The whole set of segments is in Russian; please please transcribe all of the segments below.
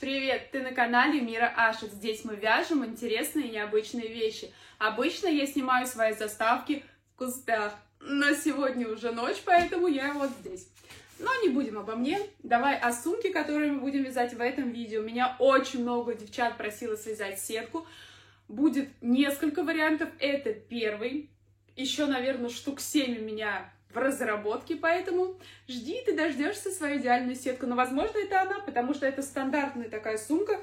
Привет! Ты на канале Мира Ашек. Здесь мы вяжем интересные и необычные вещи. Обычно я снимаю свои заставки в кустах, но сегодня уже ночь, поэтому я вот здесь. Но не будем обо мне. Давай о сумке, которую мы будем вязать в этом видео. Меня очень много девчат просило связать сетку. Будет несколько вариантов. Это первый. Еще, наверное, штук 7 у меня в разработке, поэтому жди, ты дождешься свою идеальную сетку. Но, возможно, это она, потому что это стандартная такая сумка.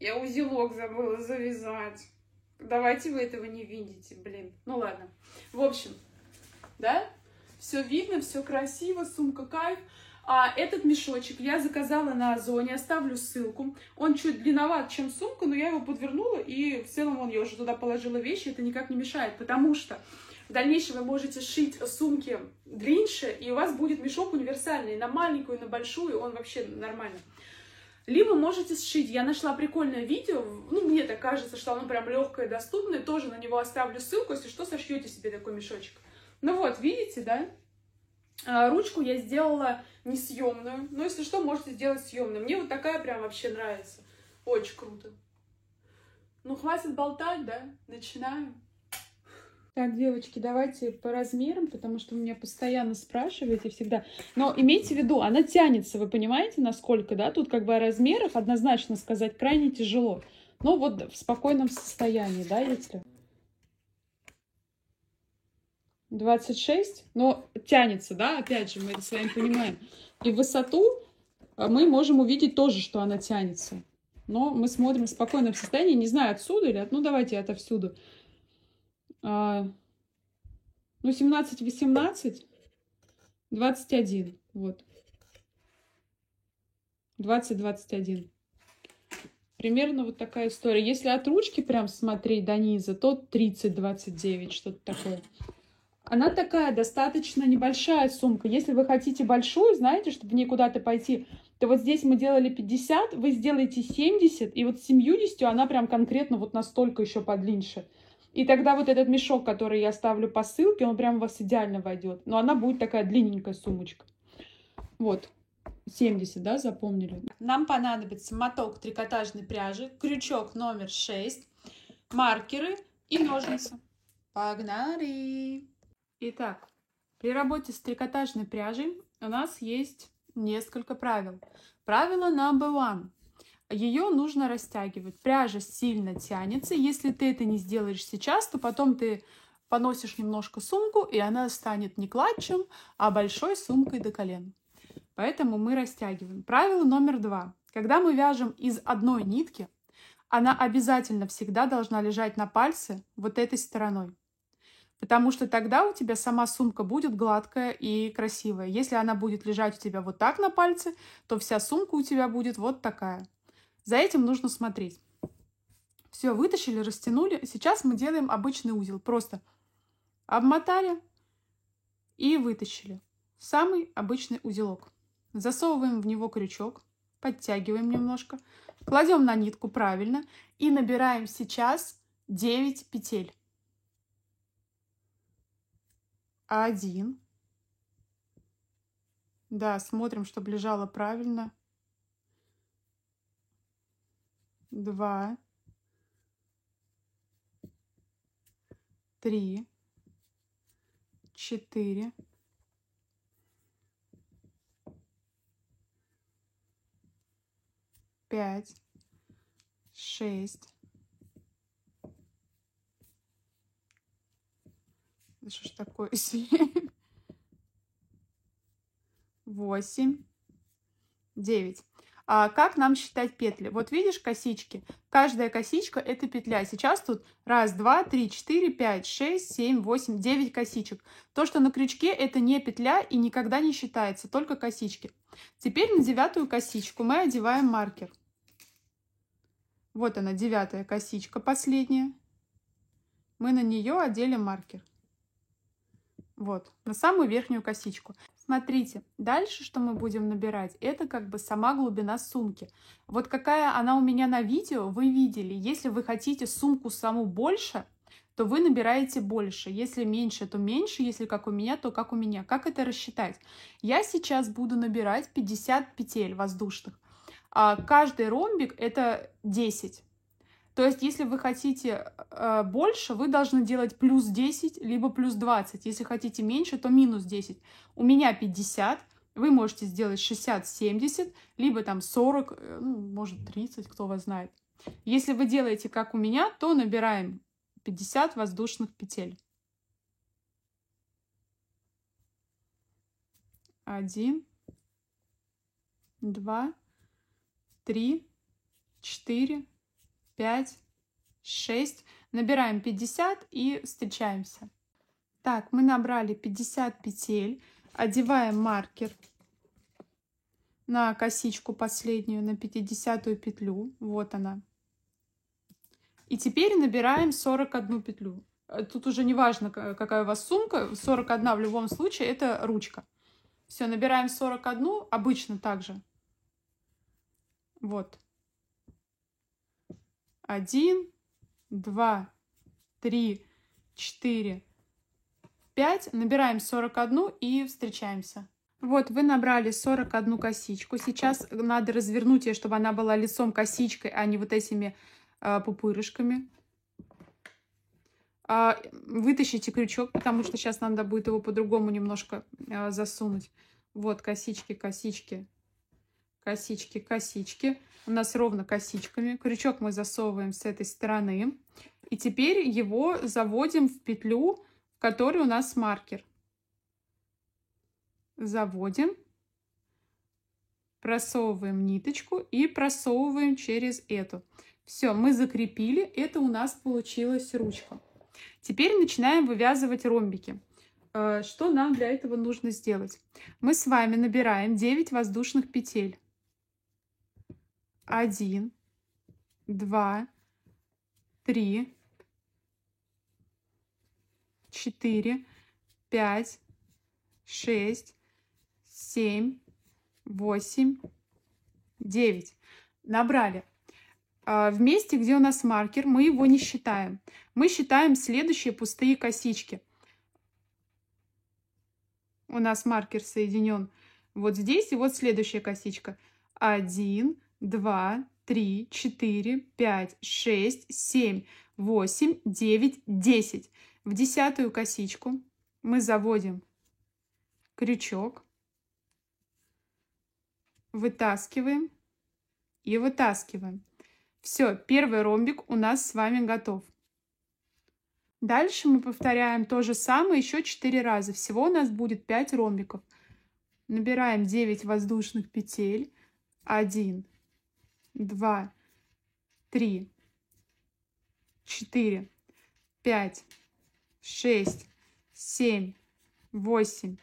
Я узелок забыла завязать. Давайте вы этого не видите, блин. Ну ладно. В общем, да, все видно, все красиво, сумка кайф. А этот мешочек я заказала на Озоне, оставлю ссылку. Он чуть длинноват, чем сумка, но я его подвернула, и в целом я уже туда положила вещи, это никак не мешает, потому что в дальнейшем вы можете шить сумки длиннее, и у вас будет мешок универсальный, на маленькую, на большую, он вообще нормально. Либо можете сшить. Я нашла прикольное видео, ну, мне так кажется, что оно прям легкое, доступное, тоже на него оставлю ссылку, если что, сошьете себе такой мешочек. Ну вот, видите, да? Ручку я сделала несъемную, но если что, можете сделать съемную. Мне вот такая прям вообще нравится. Очень круто. Ну, хватит болтать, да? Начинаем. Так, девочки, давайте по размерам, потому что вы меня постоянно спрашиваете всегда. Но имейте в виду, она тянется, вы понимаете, насколько, да? Тут как бы о размерах однозначно сказать крайне тяжело. Но вот в спокойном состоянии, да, если... 26, но тянется, да, опять же, мы это с вами понимаем. И высоту мы можем увидеть тоже, что она тянется. Но мы смотрим в спокойном состоянии, не знаю, отсюда или... Ну, давайте отовсюду. Ну, 17, 18, 21, вот. 20, 21. Примерно вот такая история. Если от ручки прям смотреть до низа, то 30, 29, что-то такое. Она такая достаточно небольшая сумка. Если вы хотите большую, знаете, чтобы в ней куда-то пойти, то вот здесь мы делали 50, вы сделаете 70, и вот с 70 она прям конкретно вот настолько еще подлиннее. И тогда вот этот мешок, который я оставлю по ссылке, он прям у вас идеально войдет. Но она будет такая длинненькая сумочка. Вот, 70, да, запомнили? Нам понадобится моток трикотажной пряжи, крючок номер 6, маркеры и ножницы. Погнали! Итак, при работе с трикотажной пряжей у нас есть несколько правил. Правило number one. Ее нужно растягивать. Пряжа сильно тянется. Если ты это не сделаешь сейчас, то потом ты поносишь немножко сумку, и она станет не клатчем, а большой сумкой до колен. Поэтому мы растягиваем. Правило номер два. Когда мы вяжем из одной нитки, она обязательно всегда должна лежать на пальце вот этой стороной. Потому что тогда у тебя сама сумка будет гладкая и красивая. Если она будет лежать у тебя вот так на пальце, то вся сумка у тебя будет вот такая. За этим нужно смотреть. Все, вытащили, растянули. Сейчас мы делаем обычный узел. Просто обмотали и вытащили. Самый обычный узелок. Засовываем в него крючок, подтягиваем немножко, кладем на нитку правильно и набираем сейчас 9 петель. 1. Да, смотрим, чтобы лежало правильно. 2, 3, 4, 5, 6. Да что ж такое? 7, 8, 9. А как нам считать петли? Вот видишь косички? Каждая косичка это петля. Сейчас тут 1, 2, 3, 4, 5, 6, 7, 8, 9 косичек. То, что на крючке, это не петля и никогда не считается, только косички. Теперь на 9-ю косичку мы одеваем маркер. Вот она, 9-я косичка, последняя. Мы на нее одели маркер. Вот, на самую верхнюю косичку. Смотрите, дальше, что мы будем набирать, это как бы сама глубина сумки. Вот какая она у меня на видео, вы видели. Если вы хотите сумку саму больше, то вы набираете больше. Если меньше, то меньше. Если как у меня, то как у меня. Как это рассчитать? Я сейчас буду набирать 50 петель воздушных. каждый ромбик это 10. То есть, если вы хотите больше, вы должны делать плюс 10, либо плюс 20. Если хотите меньше, то минус 10. У меня 50. Вы можете сделать 60-70, либо там 40, ну, может 30, кто вас знает. Если вы делаете как у меня, то набираем 50 воздушных петель. 1, 2, 3, 4, 5, 6. Набираем 50 и встречаемся. Так, мы набрали 50 петель. Одеваем маркер на косичку последнюю, на 50-ю петлю. Вот она. И теперь набираем 41 петлю. Тут уже не важно, какая у вас сумка. 41 в любом случае это ручка. Все, набираем 41, обычно также. Вот. 1, 2, 3, 4, 5. Набираем 41 и встречаемся. Вот, вы набрали 41 косичку. Сейчас надо развернуть ее, чтобы она была лицом косичкой, а не вот этими пупырышками. Вытащите крючок, потому что сейчас надо будет его по-другому немножко засунуть. Вот, косички, косички, косички, косички. У нас ровно косичками. Крючок мы засовываем с этой стороны. И теперь его заводим в петлю, в которой у нас маркер. Заводим, просовываем ниточку и просовываем через эту. Все, мы закрепили. Это у нас получилась ручка. Теперь начинаем вывязывать ромбики. Что нам для этого нужно сделать? Мы с вами набираем 9 воздушных петель. 1, 2, 3, 4, 5, 6, 7, 8, 9. Набрали. В месте, где у нас маркер, мы его не считаем. Мы считаем следующие пустые косички. У нас маркер соединен вот здесь, и вот следующая косичка. 1, 2, 3, 4, 5, 6, 7, 8, 9, 10. В 10-ю косичку мы заводим крючок, вытаскиваем и вытаскиваем. Все, первый ромбик у нас с вами готов. Дальше мы повторяем то же самое еще 4 раза. Всего у нас будет 5 ромбиков. Набираем 9 воздушных петель. 1, 2, 3, 4, 5, 6, 7, 8,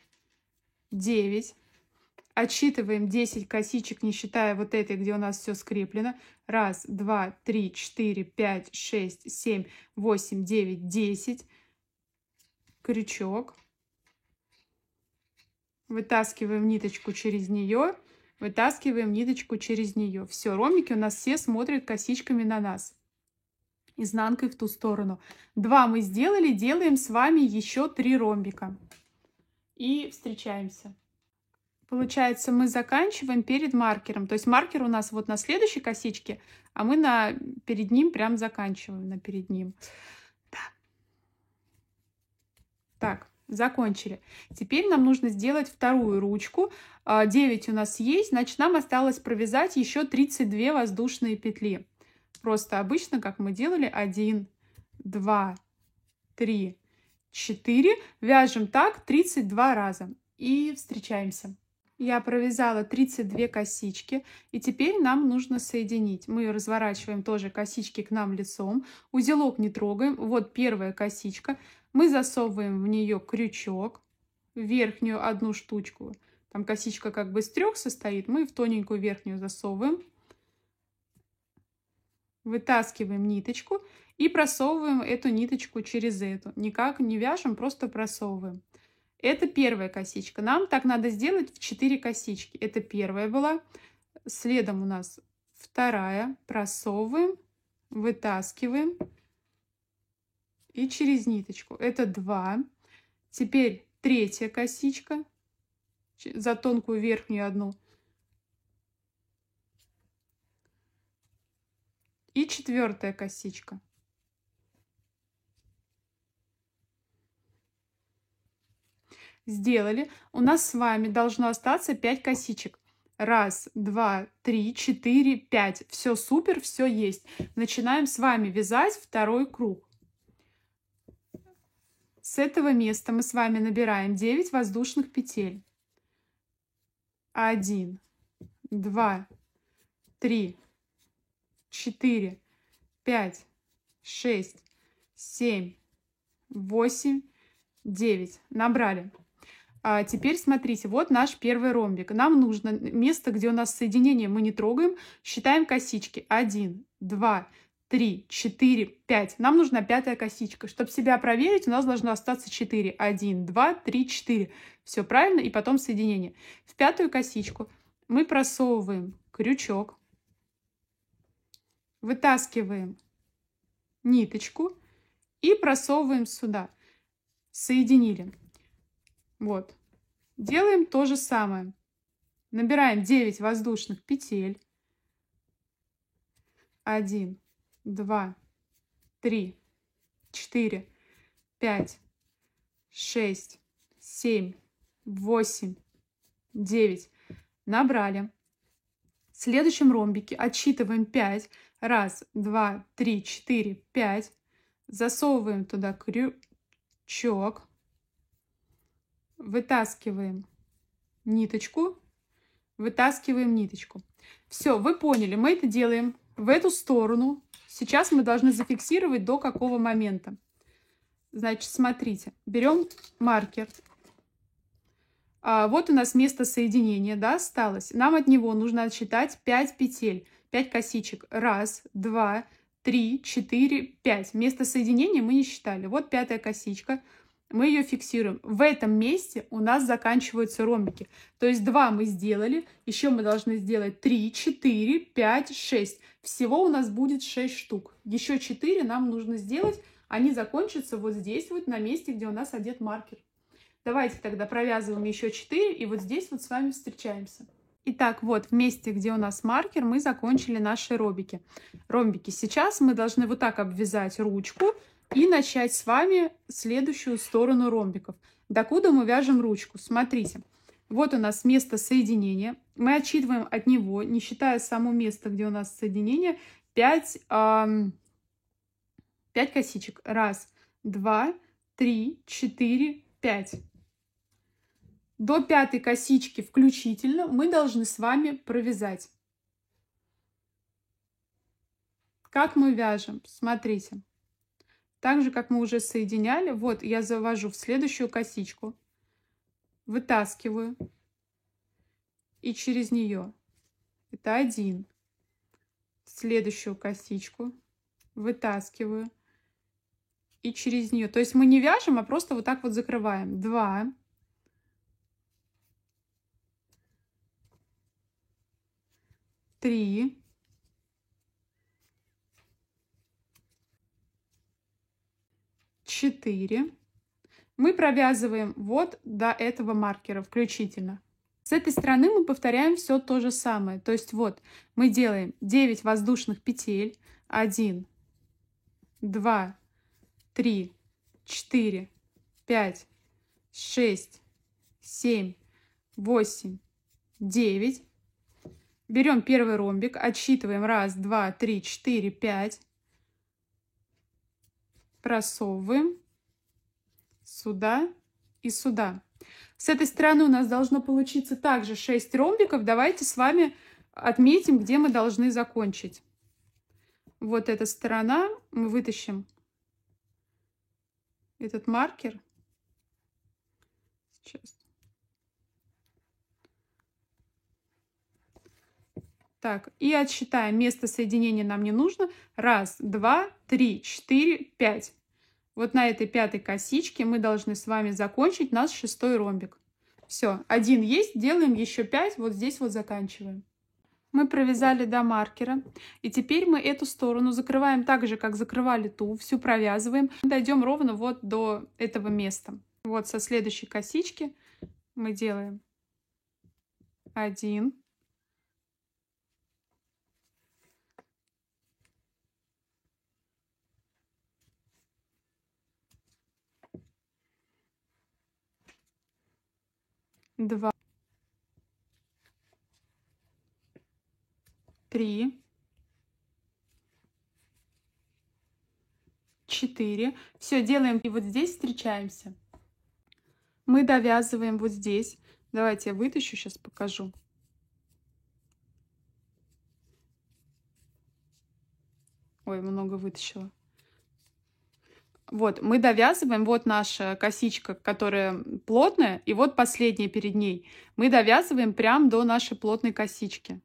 9. Отсчитываем 10 косичек, не считая вот этой, где у нас все скреплено. 1, 2, 3, 4, 5, 6, 7, 8, 9, 10. Крючок. Вытаскиваем ниточку через нее. Вытаскиваем ниточку через нее. Все, ромбики у нас все смотрят косичками на нас. Изнанкой в ту сторону. 2 мы сделали, делаем с вами еще 3 ромбика. И встречаемся. Получается, мы заканчиваем перед маркером. То есть маркер у нас вот на следующей косичке, а мы перед ним прям заканчиваем, перед ним. Да. Так, закончили. Теперь нам нужно сделать вторую ручку. 9 у нас есть, значит, нам осталось провязать еще 32 воздушные петли. Просто обычно, как мы делали, 1, 2, 3, 4. Вяжем так 32 раза. И встречаемся. Я провязала 32 косички, и теперь нам нужно соединить. Мы разворачиваем тоже косички к нам лицом, узелок не трогаем. Вот первая косичка. Мы засовываем в нее крючок, верхнюю одну штучку. Там косичка как бы из 3 состоит, мы в тоненькую верхнюю засовываем. Вытаскиваем ниточку и просовываем эту ниточку через эту. Никак не вяжем, просто просовываем. Это первая косичка. Нам так надо сделать в 4 косички. Это первая была. Следом у нас вторая. Просовываем, вытаскиваем и через ниточку. Это 2. Теперь третья косичка. За тонкую верхнюю одну. И 4-я косичка. Сделали. У нас с вами должно остаться 5 косичек. 1, 2, 3, 4, 5. Все супер, все есть. Начинаем с вами вязать второй круг. С этого места мы с вами набираем 9 воздушных петель. 1, 2, 3, 4, 5, 6, 7, 8, 9. Набрали. А теперь смотрите, вот наш первый ромбик. Нам нужно место, где у нас соединение, мы не трогаем. Считаем косички. 1, 2, 3, 4, 5. Нам нужна 5-я косичка. Чтобы себя проверить, у нас должно остаться 4. 1, 2, 3, 4. Все правильно. И потом соединение. В 5-ю косичку мы просовываем крючок. Вытаскиваем ниточку и просовываем сюда. Соединили. Вот. Делаем то же самое. Набираем 9 воздушных петель. 1, 2, 3, 4, 5, 6, 7, 8, 9. Набрали. В следующем ромбике отсчитываем 5. 1, 2, 3, 4, 5. Засовываем туда крючок. Вытаскиваем ниточку. Вытаскиваем ниточку. Все, вы поняли, мы это делаем в эту сторону. Сейчас мы должны зафиксировать до какого момента. Значит, смотрите, берем маркер. Вот у нас место соединения, да, осталось. Нам от него нужно отсчитать 5 петель, 5 косичек. 1, 2, 3, 4, 5. Место соединения мы не считали. Вот 5-я косичка. Мы ее фиксируем. В этом месте у нас заканчиваются ромбики. То есть 2 мы сделали, еще мы должны сделать 3, 4, 5, 6. Всего у нас будет 6 штук. Еще 4 нам нужно сделать. Они закончатся вот здесь, вот на месте, где у нас одет маркер. Давайте тогда провязываем еще 4 и вот здесь вот с вами встречаемся. Итак, вот в месте, где у нас маркер, мы закончили наши ромбики. Сейчас мы должны вот так обвязать ручку и начать с вами следующую сторону ромбиков. Докуда мы вяжем ручку? Смотрите, вот у нас место соединения. Мы отсчитываем от него, не считая само место, где у нас соединение, 5 косичек. 1, 2, 3, 4, 5. До 5-й косички включительно мы должны с вами провязать. Как мы вяжем? Смотрите. Так же, как мы уже соединяли, вот я завожу в следующую косичку, вытаскиваю и через нее, это 1, следующую косичку, вытаскиваю и через нее. То есть мы не вяжем, а просто вот так вот закрываем. 2, 3, 4. Мы провязываем вот до этого маркера включительно. С этой стороны мы повторяем все то же самое. То есть вот мы делаем 9 воздушных петель. 1, 2, 3, 4, 5, 6, 7, 8, 9. Берем первый ромбик, отсчитываем 1, 2, 3, 4, 5. Просовываем сюда и сюда. С этой стороны у нас должно получиться также 6 ромбиков. Давайте с вами отметим, где мы должны закончить. Вот эта сторона. Мы вытащим этот маркер. Сейчас. Так, и отсчитаем. Место соединения нам не нужно. 1, 2, 3, 4, 5. Вот на этой 5-й косичке мы должны с вами закончить наш 6-й ромбик. Все, 1 есть, делаем еще 5, вот здесь вот заканчиваем. Мы провязали до маркера, и теперь мы эту сторону закрываем так же, как закрывали ту, всю провязываем. Дойдем ровно вот до этого места. Вот со следующей косички мы делаем 1, 2, 3, 4. Все, делаем. И вот здесь встречаемся. Мы довязываем вот здесь. Давайте я вытащу, сейчас покажу. Ой, много вытащила. Вот, мы довязываем, вот наша косичка, которая плотная, и вот последняя перед ней. Мы довязываем прям до нашей плотной косички.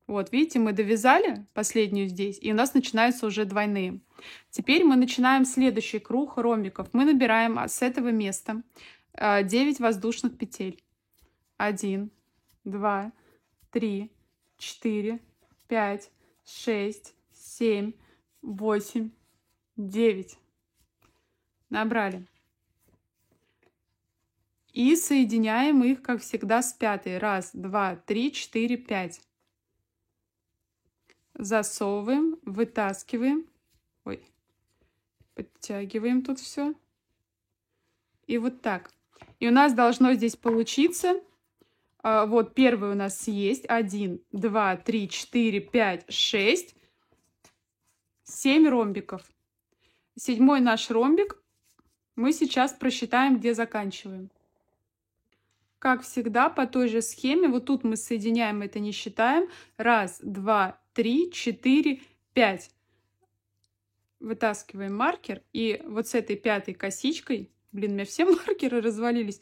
Вот, видите, мы довязали последнюю здесь, и у нас начинаются уже двойные. Теперь мы начинаем следующий круг ромбиков. Мы набираем с этого места 9 воздушных петель. 1, 2, 3, 4, 5, 6, 7, 8, 9. Набрали. И соединяем их, как всегда, с пятой. 1, 2, 3, 4, 5. Засовываем, вытаскиваем. Ой, подтягиваем тут все. И вот так. И у нас должно здесь получиться... Вот первый у нас есть. 1, 2, 3, 4, 5, 6. 7 ромбиков. 7-й наш ромбик мы сейчас просчитаем, где заканчиваем. Как всегда, по той же схеме, вот тут мы соединяем, это не считаем. 1, 2, 3, 4, 5. Вытаскиваем маркер. И вот с этой пятой косичкой, блин, у меня все маркеры развалились,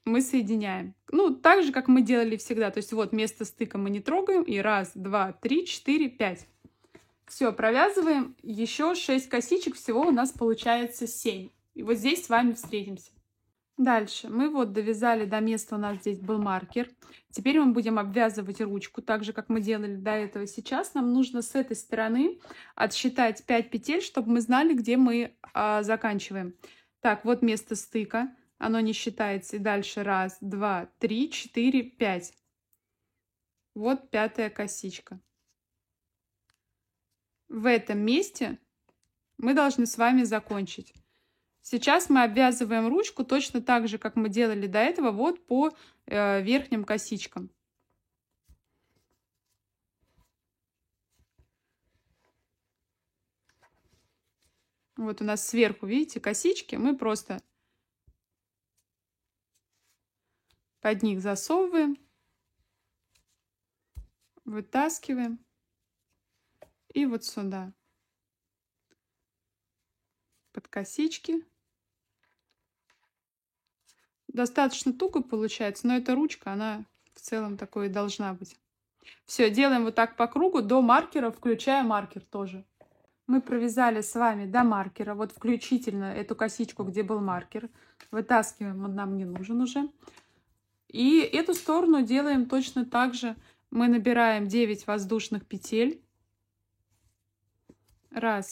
мы соединяем. Ну, так же, как мы делали всегда. То есть вот место стыка мы не трогаем. И 1, 2, 3, 4, 5. Все, провязываем. Еще 6 косичек. Всего у нас получается 7. И вот здесь с вами встретимся. Дальше. Мы вот довязали до места, у нас здесь был маркер. Теперь мы будем обвязывать ручку, так же, как мы делали до этого. Сейчас нам нужно с этой стороны отсчитать 5 петель, чтобы мы знали, где мы заканчиваем. Так, вот место стыка. Оно не считается. И дальше 1, 2, 3, 4, 5. Вот 5-я косичка. В этом месте мы должны с вами закончить. Сейчас мы обвязываем ручку точно так же, как мы делали до этого, вот по верхним косичкам. Вот у нас сверху, видите, косички. Мы просто под них засовываем, вытаскиваем и вот сюда. Под косички. Достаточно туго получается, но эта ручка, она в целом такой и должна быть. Все, делаем вот так по кругу до маркера, включая маркер тоже. Мы провязали с вами до маркера, вот включительно эту косичку, где был маркер. Вытаскиваем, он нам не нужен уже. И эту сторону делаем точно так же. Мы набираем 9 воздушных петель. 1,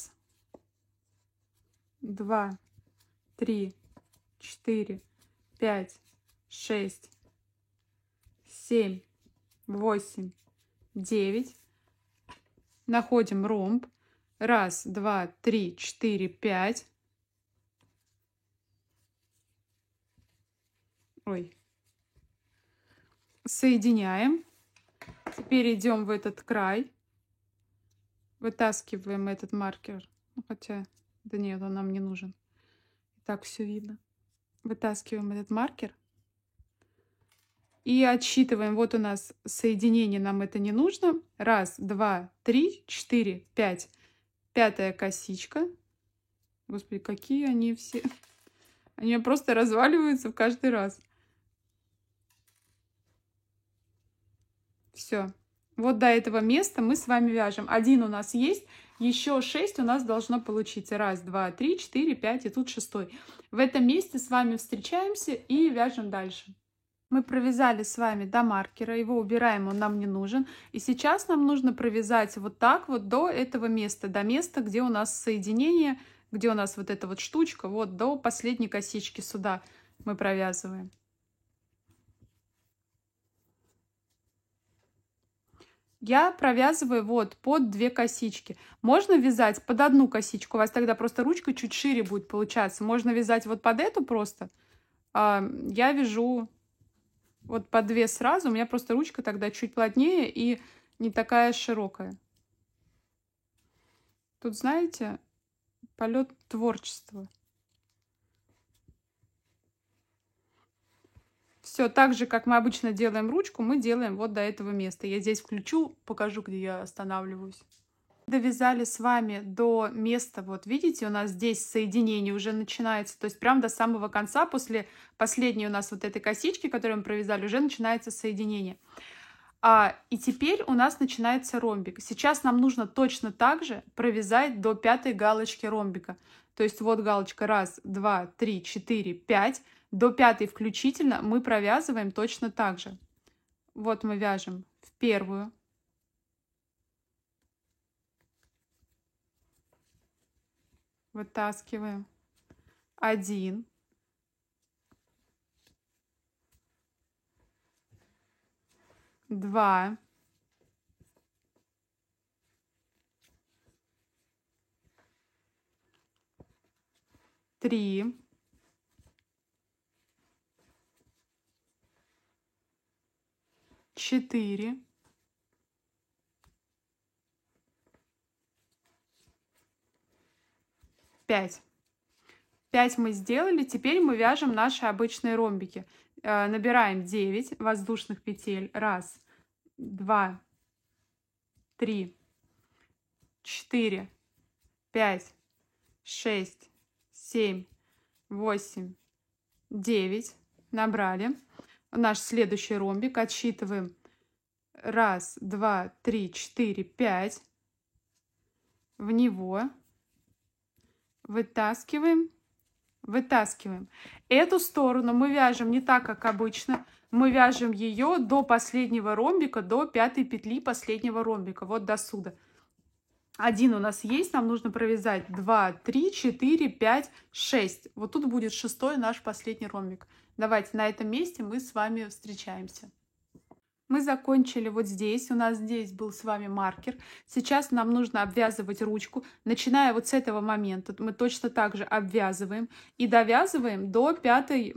2, 3, 4, 5, 6, 7, 8, 9. Находим ромб. 1, 2, 3, 4, 5. Ой. Соединяем. Теперь идем в этот край. Вытаскиваем этот маркер. Ну, хотя, да нет, он нам не нужен. Так все видно. Вытаскиваем этот маркер. И отсчитываем. Вот у нас соединение, нам это не нужно. 1, 2, 3, 4, 5. 5-я косичка. Господи, какие они все. Они просто разваливаются в каждый раз. Все. Вот до этого места мы с вами вяжем. 1 у нас есть. Еще 6 у нас должно получиться. 1, 2, 3, 4, 5 и тут 6-й. В этом месте с вами встречаемся и вяжем дальше. Мы провязали с вами до маркера, его убираем, он нам не нужен. И сейчас нам нужно провязать вот так вот до этого места, до места, где у нас соединение, где у нас вот эта вот штучка, вот до последней косички сюда мы провязываем. Я провязываю вот под 2 косички. Можно вязать под одну косичку, у вас тогда просто ручка чуть шире будет получаться. Можно вязать вот под эту просто, я вяжу вот по 2 сразу. У меня просто ручка тогда чуть плотнее и не такая широкая. Тут, знаете, полет творчества. Все так же, как мы обычно делаем ручку, мы делаем вот до этого места. Я здесь включу, покажу, где я останавливаюсь. Довязали с вами до места, вот видите, у нас здесь соединение уже начинается, то есть прям до самого конца, после последней у нас вот этой косички, которую мы провязали, уже начинается соединение. И теперь у нас начинается ромбик. Сейчас нам нужно точно так же провязать до 5-й галочки ромбика. То есть вот галочка 1, 2, 3, 4, 5. До 5-й включительно мы провязываем точно так же. Вот мы вяжем в первую. Вытаскиваем. 1. 2. 3. 4. 5. 5 мы сделали. Теперь мы вяжем наши обычные ромбики. Набираем 9 воздушных петель. 1, 2, 3, 4, 5, 6, 7, 8, 9. Набрали. Наш следующий ромбик. Отсчитываем. 1, 2, 3, 4, 5. В него вытаскиваем. Вытаскиваем. Эту сторону мы вяжем не так, как обычно. Мы вяжем ее до последнего ромбика, до 5-й петли последнего ромбика. Вот до сюда. 1 у нас есть, нам нужно провязать 2, 3, 4, 5, 6. Вот тут будет 6-й наш последний ромбик. Давайте на этом месте мы с вами встречаемся. Мы закончили вот здесь, у нас здесь был с вами маркер. Сейчас нам нужно обвязывать ручку. Начиная вот с этого момента мы точно так же обвязываем и довязываем до 5-й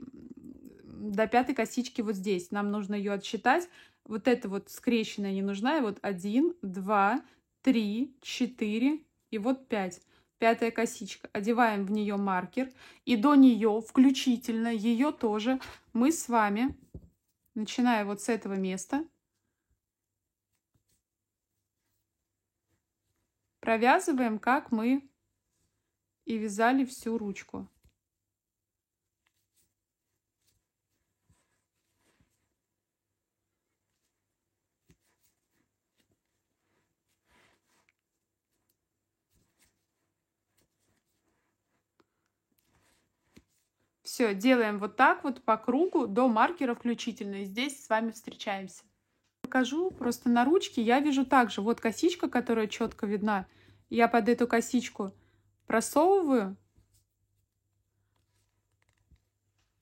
косички вот здесь. Нам нужно ее отсчитать. Вот эта вот скрещенная не нужна. И вот 1, 2, 3, 4 и вот 5. 5-я косичка. Одеваем в нее маркер. И до нее включительно, ее тоже мы с вами... Начиная вот с этого места, провязываем, как мы и вязали всю ручку. Все, делаем вот так вот по кругу до маркера включительно. И здесь с вами встречаемся. Покажу просто на ручке. Я вяжу также. Вот косичка, которая четко видна. Я под эту косичку просовываю.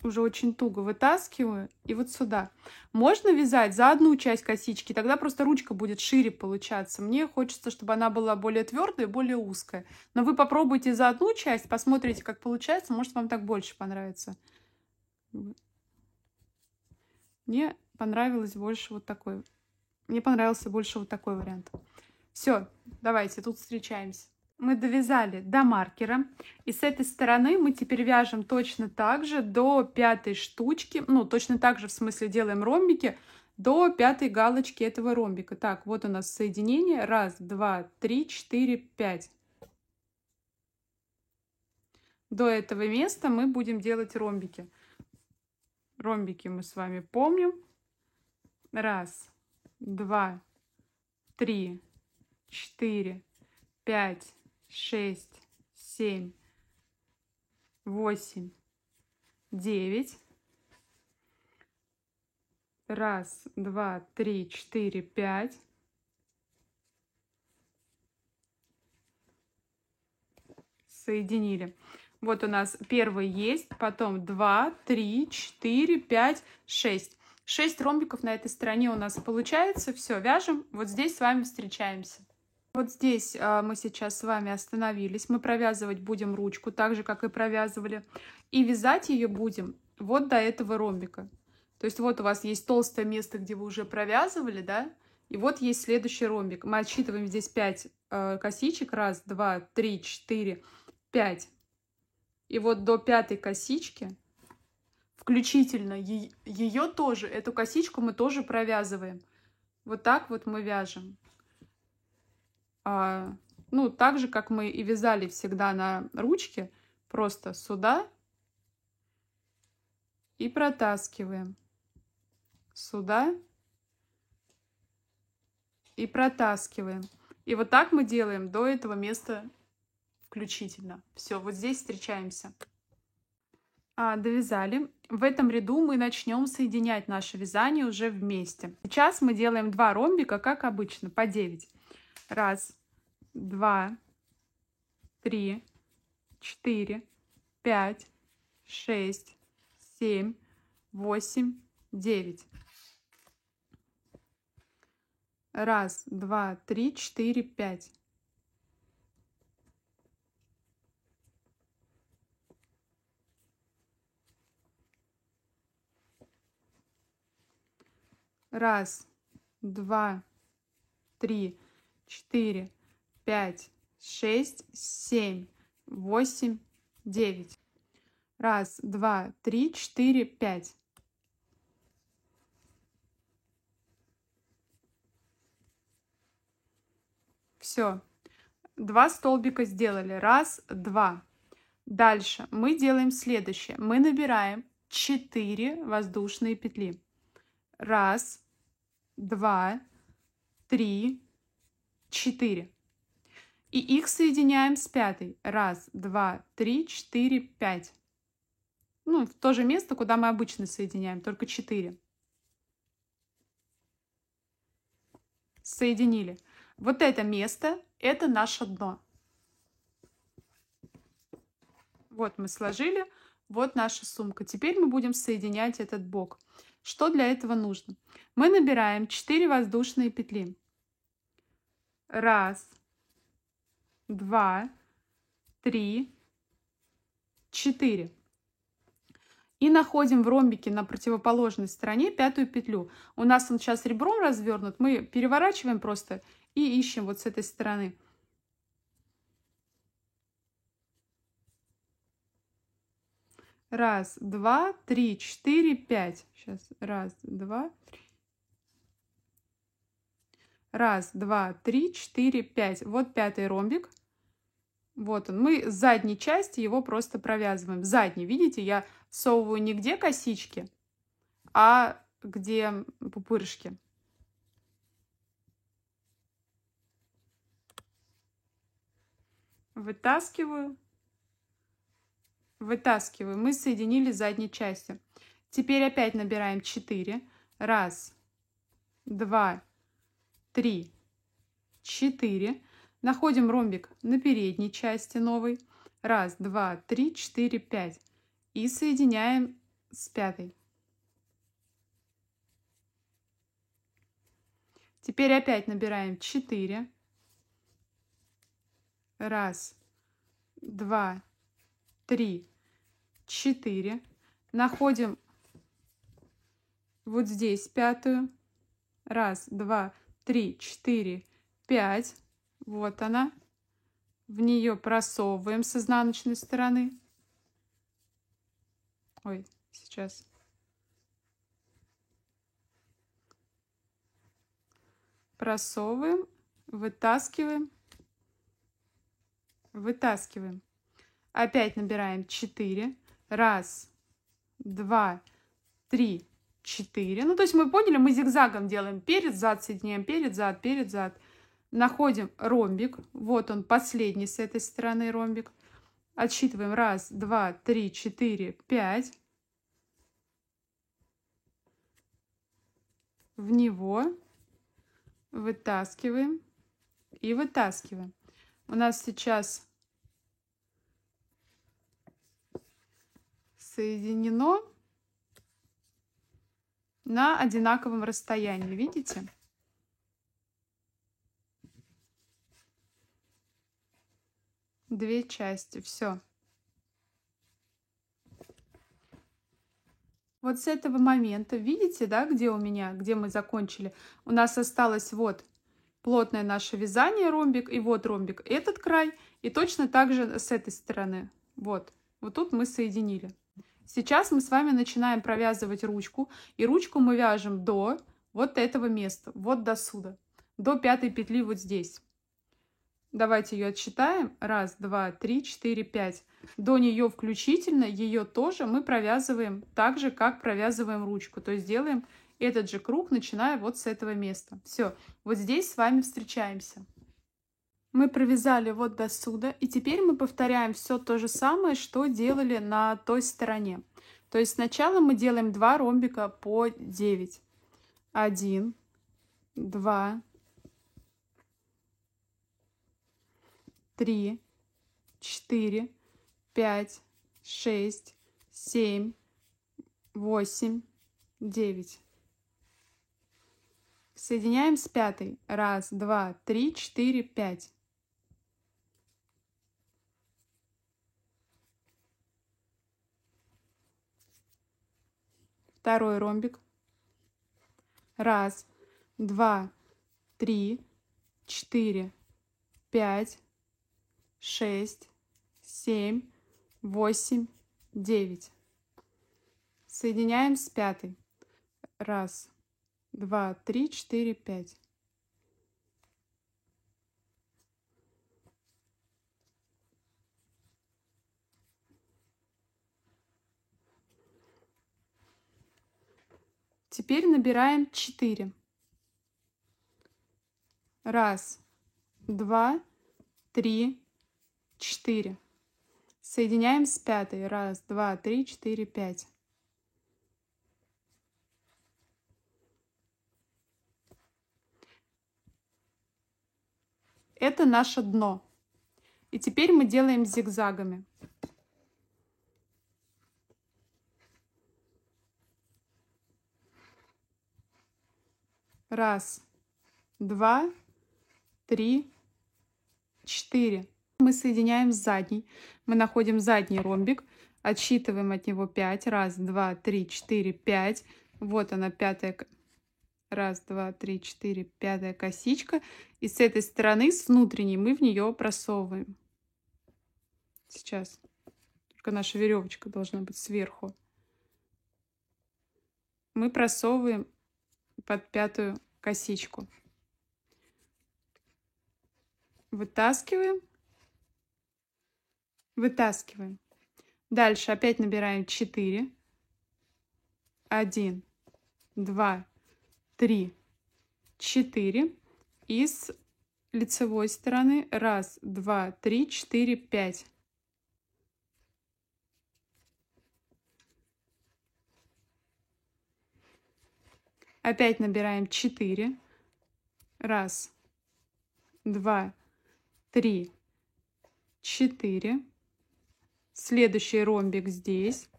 Уже очень туго вытаскиваю. И вот сюда. Можно вязать за одну часть косички. Тогда просто ручка будет шире получаться. Мне хочется, чтобы она была более твердая и более узкая. Но вы попробуйте за одну часть. Посмотрите, как получается. Может, вам так больше понравится. Мне понравилось больше вот такой. Мне понравился больше вот такой вариант. Все, давайте тут встречаемся. Мы довязали до маркера. И с этой стороны мы теперь вяжем точно так же до 5-й штучки. Ну, точно так же, в смысле, делаем ромбики до 5-й галочки этого ромбика. Так, вот у нас соединение. 1, 2, 3, 4, 5. До этого места мы будем делать ромбики. Ромбики мы с вами помним. 1, 2, 3, 4, 5, 6, 7, 8, 9. 1, 2, 3, 4, 5. Соединили. Вот у нас первый есть, потом 2, 3, 4, 5, 6. 6 ромбиков на этой стороне у нас получается. Все, вяжем. Вот здесь с вами встречаемся. Вот здесь мы сейчас с вами остановились. Мы провязывать будем ручку, так же, как и провязывали. И вязать ее будем вот до этого ромбика. То есть вот у вас есть толстое место, где вы уже провязывали, да? И вот есть следующий ромбик. Мы отсчитываем здесь 5 косичек. Раз, два, три, четыре, 5. И вот до пятой косички, включительно ее тоже, эту косичку мы тоже провязываем. Вот так вот мы вяжем. Ну, так же, как мы и вязали всегда на ручке. Просто сюда и протаскиваем. Сюда и протаскиваем. И вот так мы делаем до этого места включительно. Все, вот здесь встречаемся. Довязали. В этом ряду мы начнем соединять наше вязание уже вместе. Сейчас мы делаем 2 ромбика, как обычно, по 9. Раз, два, три, 4, 5, 6, 7, 8, 9. Раз, два, три, 4, 5. Раз, два, три, 4, 5, 6, 7, 8, 9. Раз, два, три, 4, 5. Все. 2 столбика сделали. Раз, два. Дальше мы делаем следующее. Мы набираем 4 воздушные петли. Раз, два, три, 4. И их соединяем с пятой. Раз, два, три, 4, 5. Ну, в то же место, куда мы обычно соединяем, только 4. Соединили. Вот это место, это наше дно. Вот мы сложили, вот наша сумка. Теперь мы будем соединять этот бок. Что для этого нужно? Мы набираем 4 воздушные петли. Раз, два, три, 4. И находим в ромбике на противоположной стороне 5-ю петлю. У нас он сейчас ребром развернут. Мы переворачиваем просто и ищем вот с этой стороны. Раз, два, три, 4, 5. Сейчас. Раз, два, три. Раз, два, три, 4, 5. Вот 5-й ромбик. Вот он. Мы с задней части его просто провязываем. Задний, видите, я всовываю не где косички, а где пупырышки. Вытаскиваю. Вытаскиваю. Мы соединили задней частью. Теперь опять набираем 4. Раз, два, три, 4. Находим ромбик на передней части новый. Раз, два, три, 4, 5. И соединяем с 5-й. Теперь опять набираем 4. Раз, два, три, 4. Находим вот здесь 5-ю. Раз, два, три, 4, 5. Вот она. В нее просовываем с изнаночной стороны. Ой, сейчас. Просовываем, вытаскиваем, вытаскиваем. Опять набираем 4. Раз, два, три, 4. Ну, то есть мы поняли, мы зигзагом делаем. Перед, зад соединяем, перед, зад, перед, зад. Находим ромбик. Вот он, последний с этой стороны ромбик. Отсчитываем. Раз, два, три, 4, 5. В него вытаскиваем и вытаскиваем. У нас сейчас соединено на одинаковом расстоянии. Видите? Две части. Все. Вот с этого момента, видите, да, где у меня, где мы закончили, у нас осталось вот плотное наше вязание, ромбик, и вот ромбик этот край, и точно так же с этой стороны. Вот тут мы соединили. Сейчас мы с вами начинаем провязывать ручку, и ручку мы вяжем до вот этого места, вот до сюда, до 5 петли вот здесь. Давайте ее отсчитаем. 1, 2, 3, 4, 5. До нее включительно, ее тоже мы провязываем так же, как провязываем ручку. То есть делаем этот же круг, начиная вот с этого места. Все, вот здесь с вами встречаемся. Мы провязали вот до сюда, и теперь мы повторяем все то же самое, что делали на той стороне. То есть сначала мы делаем 2 ромбика по 9. 1, 2, 3, 4, 5, 6, 7, 8, 9. Соединяем с 5. 1, 2, 3, 4, 5. Второй ромбик. 1, 2, 3, 4, 5, 6, 7, 8, 9. Соединяем с 5. 1, 2, 3, 4, 5. Теперь набираем 4. 1, 2, 3, 4. Соединяем с 5. 1, 2, 3, 4, 5. Это наше дно. И теперь мы делаем зигзагами. 1, 2, 3, 4. Мы соединяем с задней. Мы находим задний ромбик, отсчитываем от него 5. 1, 2, 3, 4, 5. Вот она, 5-я. 1, 2, 3, 4, 5-я косичка. И с этой стороны, с внутренней, мы в нее просовываем. Сейчас. Только наша веревочка должна быть сверху. Мы просовываем под 5-ю косичку. Вытаскиваем. Вытаскиваем. Дальше опять набираем 4. 1, 2, 3, 4. И с лицевой стороны 1, 2, 3, 4, 5. Опять набираем 4. 1, 2, 3, 4. Следующий ромбик здесь.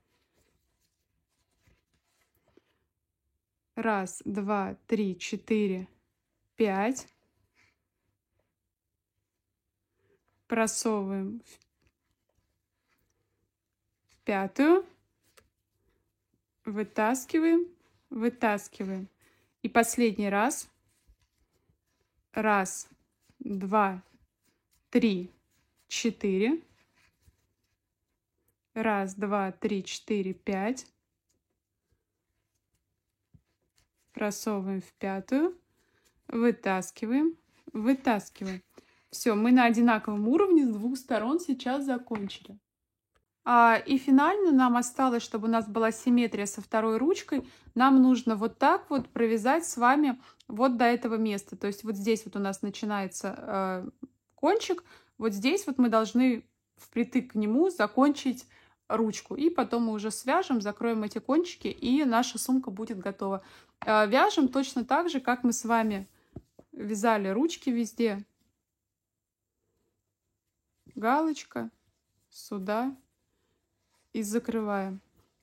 1, 2, 3, 4, 5. Просовываем в 5-ю. Вытаскиваем, вытаскиваем. И последний раз. 1, 2, 3, 4. 1, 2, 3, 4, 5. Просовываем в 5-ю. Вытаскиваем, вытаскиваем. Все, мы на одинаковом уровне с двух сторон сейчас закончили. И финально нам осталось, чтобы у нас была симметрия со второй ручкой, нам нужно вот так вот провязать с вами вот до этого места. То есть вот здесь вот у нас начинается кончик, вот здесь вот мы должны впритык к нему закончить ручку. И потом мы уже свяжем, закроем эти кончики, и наша сумка будет готова. Вяжем точно так же, как мы с вами вязали ручки везде. Галочка сюда. И закрываем.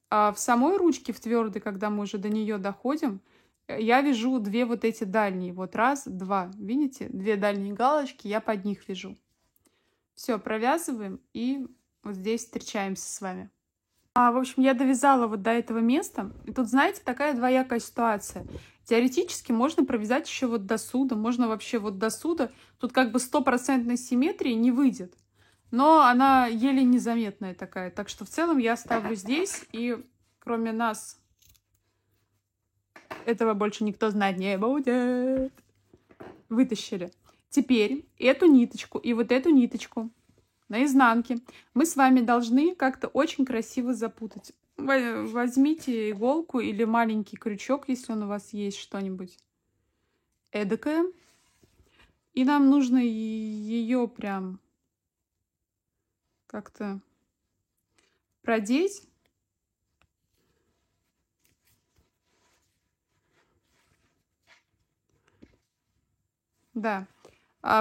А в самой ручке, в твердой, когда мы уже до нее доходим, я вяжу 2 вот эти дальние. Вот 1, 2. Видите? 2 дальние галочки, я под них вяжу. Все, провязываем и вот здесь встречаемся с вами. В общем, я довязала вот до этого места. И тут, знаете, такая двоякая ситуация. Теоретически можно провязать еще вот до суда, можно вообще вот до суда. Тут как бы стопроцентной симметрии не выйдет. Но она еле незаметная такая. Так что в целом я оставлю здесь. И кроме нас этого больше никто знать не будет. Вытащили. Теперь эту ниточку и вот эту ниточку на изнанке мы с вами должны как-то очень красиво запутать. Возьмите иголку или маленький крючок, если он у вас есть, что-нибудь эдакое. И нам нужно ее прям как-то продеть. Да.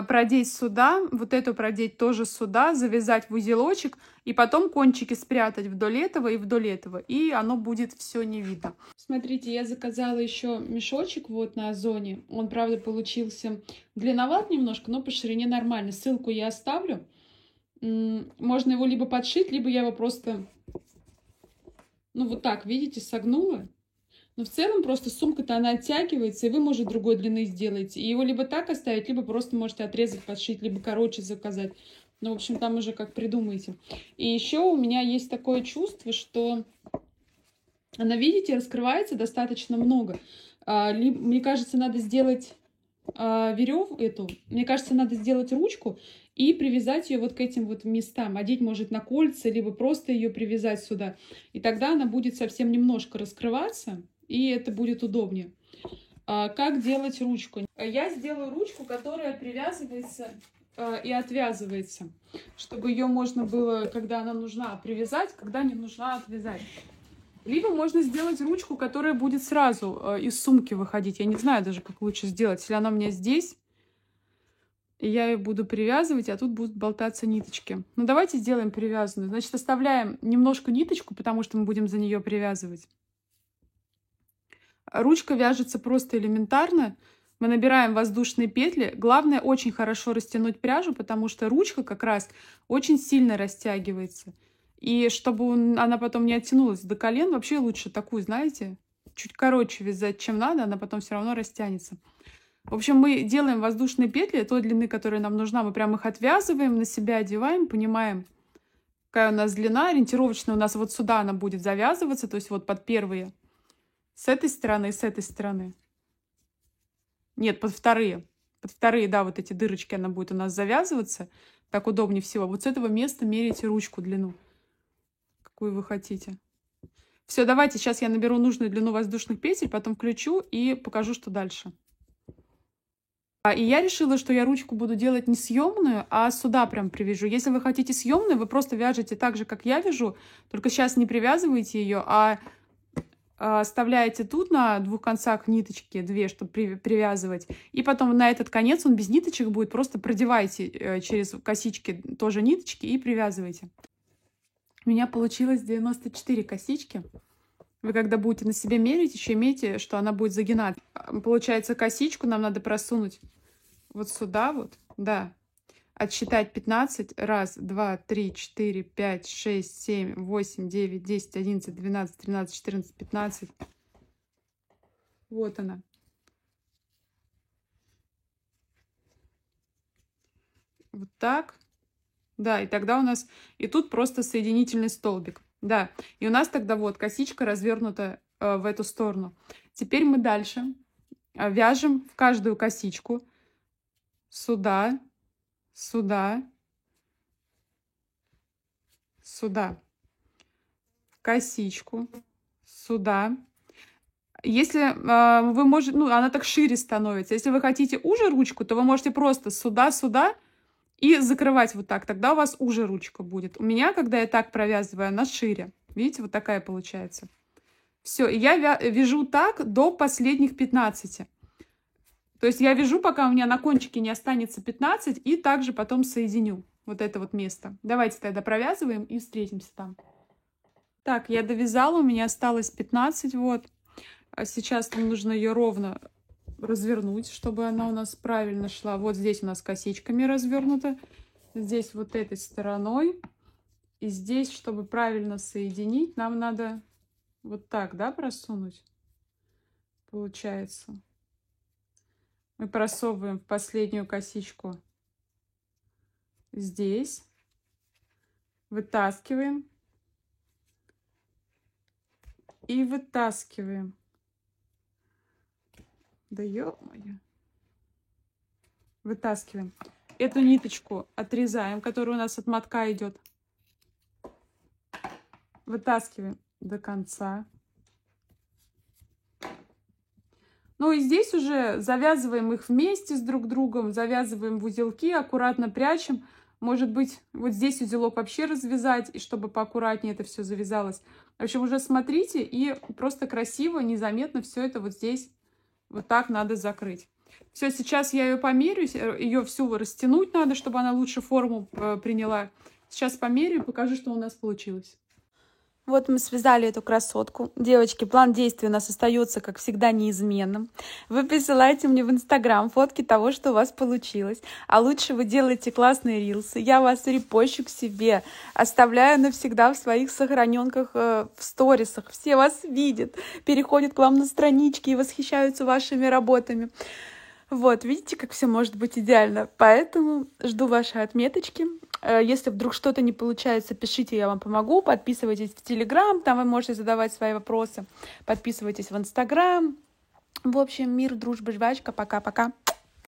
Продеть сюда, вот эту продеть тоже сюда, завязать в узелочек, и потом кончики спрятать вдоль этого и вдоль этого, и оно будет все не видно. Смотрите, я заказала еще мешочек вот на Озоне. Он, правда, получился длинноват немножко, но по ширине нормально. Ссылку я оставлю. Можно его либо подшить, либо я его просто, ну вот так, видите, согнула. Но в целом просто сумка-то она оттягивается, и вы, может, другой длины сделаете. И его либо так оставить, либо просто можете отрезать, подшить, либо короче заказать. Ну, в общем, там уже как придумаете. И еще у меня есть такое чувство, что она, видите, раскрывается достаточно много. Мне кажется, надо сделать мне кажется, надо сделать ручку и привязать ее вот к этим вот местам. Одеть, может, на кольца, либо просто ее привязать сюда. И тогда она будет совсем немножко раскрываться. И это будет удобнее. Как делать ручку? Я сделаю ручку, которая привязывается и отвязывается, чтобы ее можно было, когда она нужна, привязать, когда не нужна, отвязать. Либо можно сделать ручку, которая будет сразу из сумки выходить. Я не знаю даже, как лучше сделать. Если она у меня здесь, и я ее буду привязывать, а тут будут болтаться ниточки. Ну, давайте сделаем привязанную. Значит, оставляем немножко ниточку, потому что мы будем за нее привязывать. Ручка вяжется просто элементарно. Мы набираем воздушные петли. Главное очень хорошо растянуть пряжу, потому что ручка как раз очень сильно растягивается. И чтобы она потом не оттянулась до колен, вообще лучше такую, знаете, чуть короче вязать, чем надо, она потом все равно растянется. В общем, мы делаем воздушные петли той длины, которая нам нужна. Мы прям их отвязываем, на себя одеваем, понимаем, какая у нас длина. Ориентировочно у нас вот сюда она будет завязываться, то есть вот под первые. С этой стороны и с этой стороны. Нет, под вторые. Под вторые, да, вот эти дырочки она будет у нас завязываться. Так удобнее всего. Вот с этого места меряйте ручку длину, какую вы хотите. Все, давайте, сейчас я наберу нужную длину воздушных петель, потом включу и покажу, что дальше. И я решила, что я ручку буду делать не съемную, а сюда прям привяжу. Если вы хотите съемную, вы просто вяжете так же, как я вяжу, только сейчас не привязываете ее, а оставляете тут на двух концах ниточки, две, чтобы привязывать. И потом на этот конец, он без ниточек будет, просто продевайте через косички тоже ниточки и привязывайте. У меня получилось 94 косички. Вы когда будете на себе мерить, еще имейте, что она будет загинать. Получается, косичку нам надо просунуть вот сюда вот, да. Отсчитать 15. Раз, два, три, 4, 5, 6, 7, 8, 9, 10, 11, 12, 13, 14, 15. Вот она. Вот так. Да, и тогда у нас... И тут просто соединительный столбик. Да, и у нас тогда вот косичка развернута в эту сторону. Теперь мы дальше вяжем в каждую косичку сюда, сюда, сюда, в косичку, сюда. Если вы можете, ну, она так шире становится. Если вы хотите уже ручку, то вы можете просто сюда, сюда и закрывать вот так. Тогда у вас уже ручка будет. У меня, когда я так провязываю, она шире. Видите, вот такая получается. Все, и я вяжу так до последних 15. То есть я вяжу, пока у меня на кончике не останется 15, и также потом соединю вот это вот место. Давайте тогда провязываем и встретимся там. Так, я довязала, у меня осталось 15, вот. А сейчас нам нужно ее ровно развернуть, чтобы она у нас правильно шла. Вот здесь у нас косичками развернута, здесь вот этой стороной. И здесь, чтобы правильно соединить, нам надо вот так, да, просунуть. Получается. Мы просовываем в последнюю косичку здесь. Вытаскиваем. И вытаскиваем. Да ё-моё. Вытаскиваем. Эту ниточку отрезаем, которая у нас от мотка идет. Вытаскиваем до конца. Ну и здесь уже завязываем их вместе с друг другом, завязываем в узелки, аккуратно прячем. Может быть, вот здесь узелок вообще развязать, и чтобы поаккуратнее это все завязалось. В общем, уже смотрите, и просто красиво, незаметно все это вот здесь вот так надо закрыть. Все, сейчас я ее померю, ее всю растянуть надо, чтобы она лучше форму приняла. Сейчас померю и покажу, что у нас получилось. Вот мы связали эту красотку. Девочки, план действий у нас остается, как всегда, неизменным. Вы присылаете мне в Инстаграм фотки того, что у вас получилось. А лучше вы делаете классные рилсы. Я вас репощу к себе. Оставляю навсегда в своих сохраненках в сторисах. Все вас видят, переходят к вам на странички и восхищаются вашими работами. Вот, видите, как все может быть идеально. Поэтому жду ваши отметочки. Если вдруг что-то не получается, пишите, я вам помогу. Подписывайтесь в Телеграм, там вы можете задавать свои вопросы. Подписывайтесь в Инстаграм. В общем, мир, дружба, жвачка. Пока-пока.